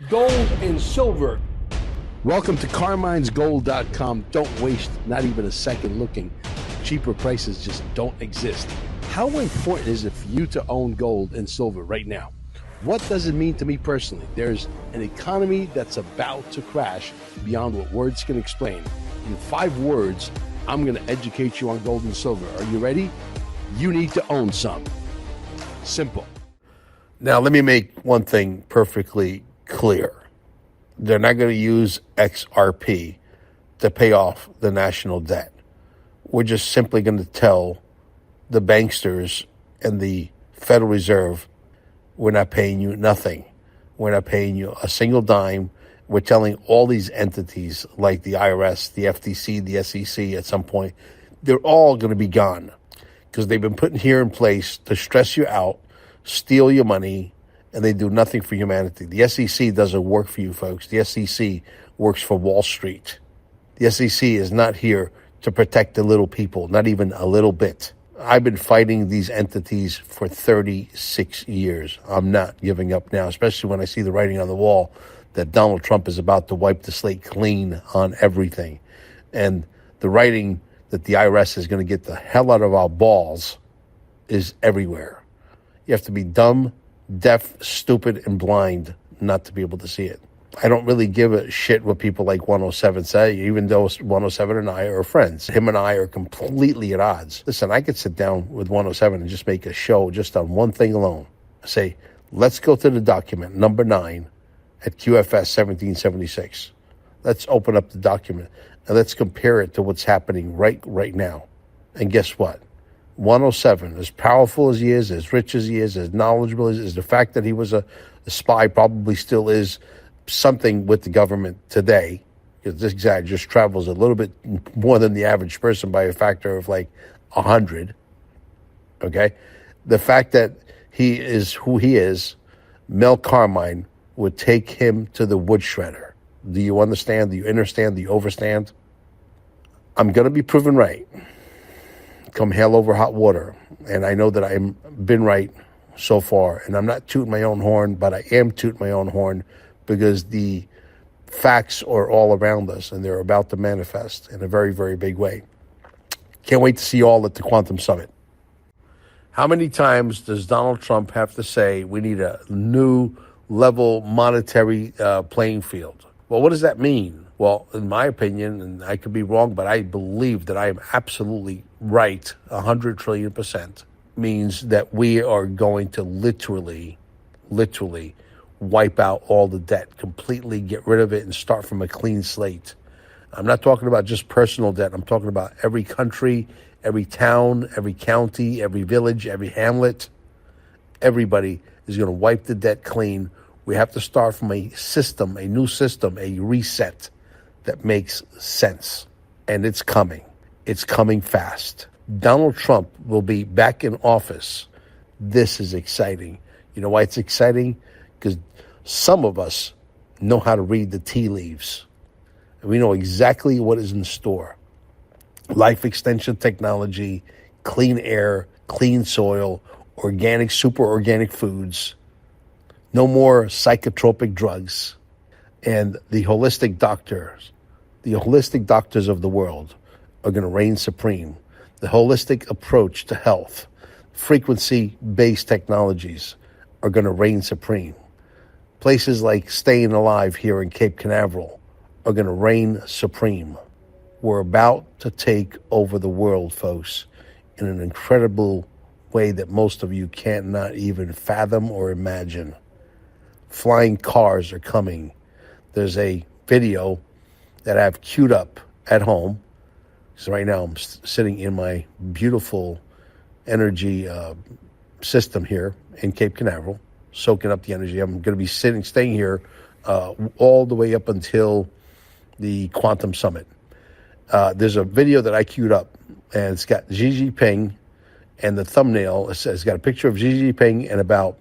gold and silver. Welcome to CarminesGold.com. Don't waste not even a second looking. Cheaper prices just don't exist. How important is it for you to own gold and silver right now? What does it mean to me personally? There's an economy that's about to crash beyond what words can explain. In 5 words, I'm going to educate you on gold and silver. Are you ready? You need to own some. Simple. Now, let me make one thing perfectly clear. They're not going to use XRP to pay off the national debt. We're just simply going to tell the banksters and the Federal Reserve, we're not paying you nothing. We're not paying you a single dime. We're telling all these entities like the IRS, the FTC, the SEC at some point, they're all going to be gone because they've been put here in place to stress you out, steal your money, and they do nothing for humanity. The SEC doesn't work for you folks. The SEC works for Wall Street. The SEC is not here to protect the little people, not even a little bit. I've been fighting these entities for 36 years. I'm not giving up now, especially when I see the writing on the wall that Donald Trump is about to wipe the slate clean on everything. And the writing that the IRS is going to get the hell out of our balls is everywhere. You have to be dumb, deaf, stupid, and blind not to be able to see it. I don't really give a shit what people like 107 say, even though 107 and I are friends. Him and I are completely at odds. Listen, I could sit down with 107 and just make a show just on one thing alone. Say, let's go to the document, number 9, at QFS 1776. Let's open up the document and let's compare it to what's happening right now. And guess what? 107, as powerful as he is, as rich as he is, as knowledgeable as is, the fact that he was a spy probably still is something with the government today, because this guy just travels a little bit more than the average person by a factor of like 100, okay? The fact that he is who he is, Mel Carmine would take him to the wood shredder. Do you understand? Do you understand? Do you overstand? I'm going to be proven right. Come hell over hot water. And I know that I've been right so far. And I'm not tooting my own horn, but I am tooting my own horn because the facts are all around us and they're about to manifest in a very, very big way. Can't wait to see you all at the Quantum Summit. How many times does Donald Trump have to say we need a new level monetary playing field? Well, what does that mean? Well, in my opinion, and I could be wrong, but I believe that I am absolutely right, 100 trillion %, means that we are going to literally wipe out all the debt, completely get rid of it and start from a clean slate. I'm not talking about just personal debt. I'm talking about every country, every town, every county, every village, every hamlet. Everybody is going to wipe the debt clean. We have to start from a system, a new system, a reset that makes sense. And it's coming. It's coming fast. Donald Trump will be back in office. This is exciting. You know why it's exciting? Because some of us know how to read the tea leaves. And we know exactly what is in store. Life extension technology, clean air, clean soil, organic, super organic foods, no more psychotropic drugs. And the holistic doctors of the world are going to reign supreme. The holistic approach to health, frequency-based technologies are going to reign supreme. Places like Staying Alive here in Cape Canaveral are going to reign supreme. We're about to take over the world, folks, in an incredible way that most of you cannot even fathom or imagine. Flying cars are coming. There's a video that I've queued up at home. So right now I'm sitting in my beautiful energy system here in Cape Canaveral, soaking up the energy. I'm going to be staying here all the way up until the Quantum Summit. There's a video that I queued up, and it's got Xi Jinping, and the thumbnail, it's got a picture of Xi Jinping and about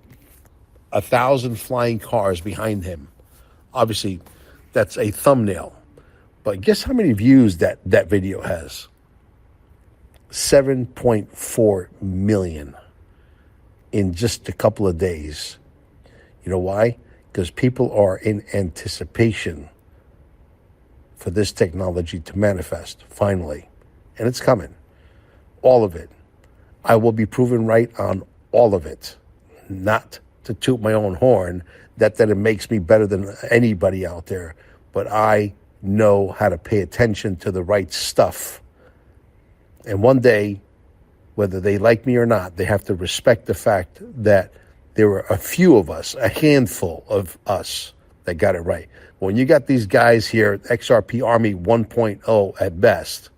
1,000 flying cars behind him. Obviously, that's a thumbnail. But guess how many views that video has? 7.4 million in just a couple of days. You know why? because people are in anticipation for this technology to manifest finally. And it's coming. All of it. I will be proven right on all of it. Not to toot my own horn, that it makes me better than anybody out there. But I know how to pay attention to the right stuff. And one day, whether they like me or not, they have to respect the fact that there were a few of us, a handful of us, that got it right. When you got these guys here, XRP Army 1.0 at best,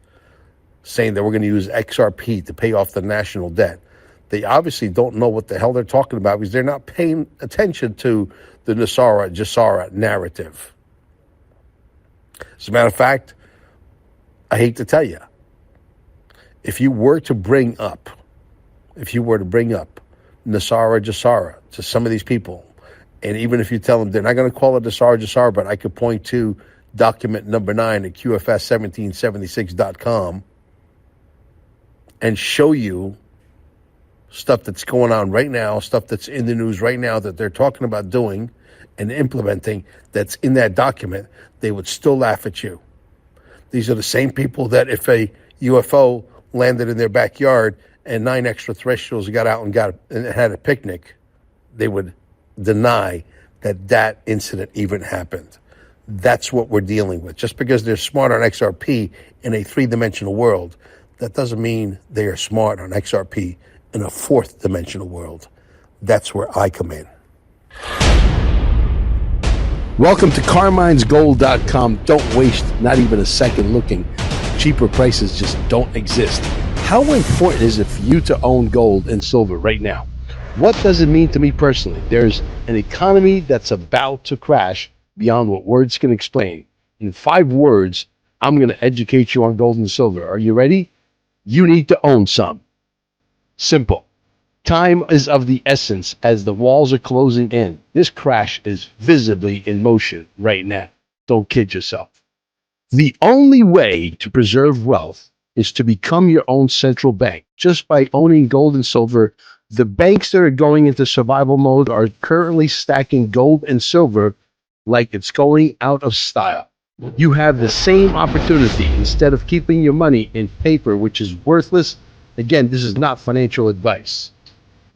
saying that we're going to use XRP to pay off the national debt, they obviously don't know what the hell they're talking about, because they're not paying attention to the Nesara-Gesara narrative. As a matter of fact, I hate to tell you, if you were to bring up Nesara-Gesara to some of these people, and even if you tell them they're not going to call it Nesara-Gesara, but I could point to document number 9 at QFS1776.com and show you stuff that's going on right now, stuff that's in the news right now that they're talking about doing and implementing that's in that document, they would still laugh at you. These are the same people that if a UFO landed in their backyard and 9 extraterrestrials got out and had a picnic, they would deny that incident even happened. That's what we're dealing with. Just because they're smart on XRP in a 3-dimensional world, that doesn't mean they are smart on XRP in a 4th-dimensional world. That's where I come in. Welcome to CarminesGold.com. Don't waste not even a second looking. Cheaper prices just don't exist. How important is it for you to own gold and silver right now? What does it mean to me personally? There's an economy that's about to crash beyond what words can explain. In 5 words, I'm going to educate you on gold and silver. Are you ready? You need to own some. Simple. Time is of the essence as the walls are closing in. This crash is visibly in motion right now. Don't kid yourself. The only way to preserve wealth is to become your own central bank. Just by owning gold and silver, the banks that are going into survival mode are currently stacking gold and silver like it's going out of style. You have the same opportunity instead of keeping your money in paper, which is worthless. Again, this is not financial advice.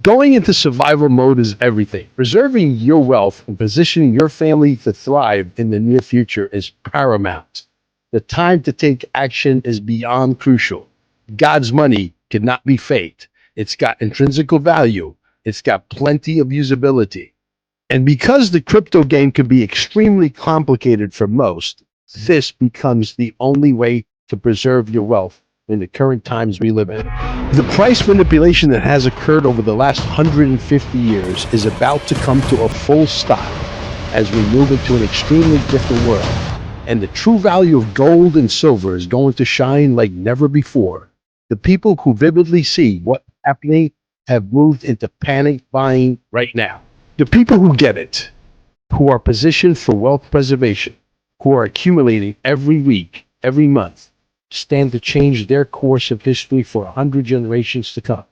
Going into survival mode is everything. Preserving your wealth and positioning your family to thrive in the near future is paramount. The time to take action is beyond crucial. God's money cannot be faked. It's got intrinsic value. It's got plenty of usability. And because the crypto game can be extremely complicated for most, this becomes the only way to preserve your wealth in the current times we live in. The price manipulation that has occurred over the last 150 years is about to come to a full stop as we move into an extremely different world. And the true value of gold and silver is going to shine like never before. The people who vividly see what's happening have moved into panic buying right now. The people who get it, who are positioned for wealth preservation, who are accumulating every week, every month, stand to change their course of history for 100 generations to come.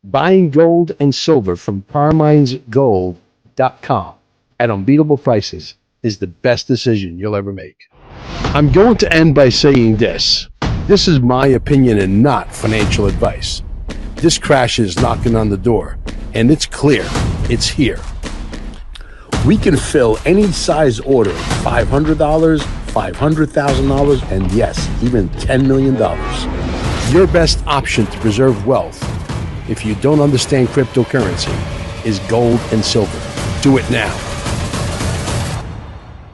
Buying gold and silver from CarminesGold.com at unbeatable prices is the best decision you'll ever make. I'm going to end by saying this. This is my opinion and not financial advice. This crash is knocking on the door, and it's clear. It's here. We can fill any size order, $500, $500,000, and yes, even $10 million. Your best option to preserve wealth, if you don't understand cryptocurrency, is gold and silver. Do it now.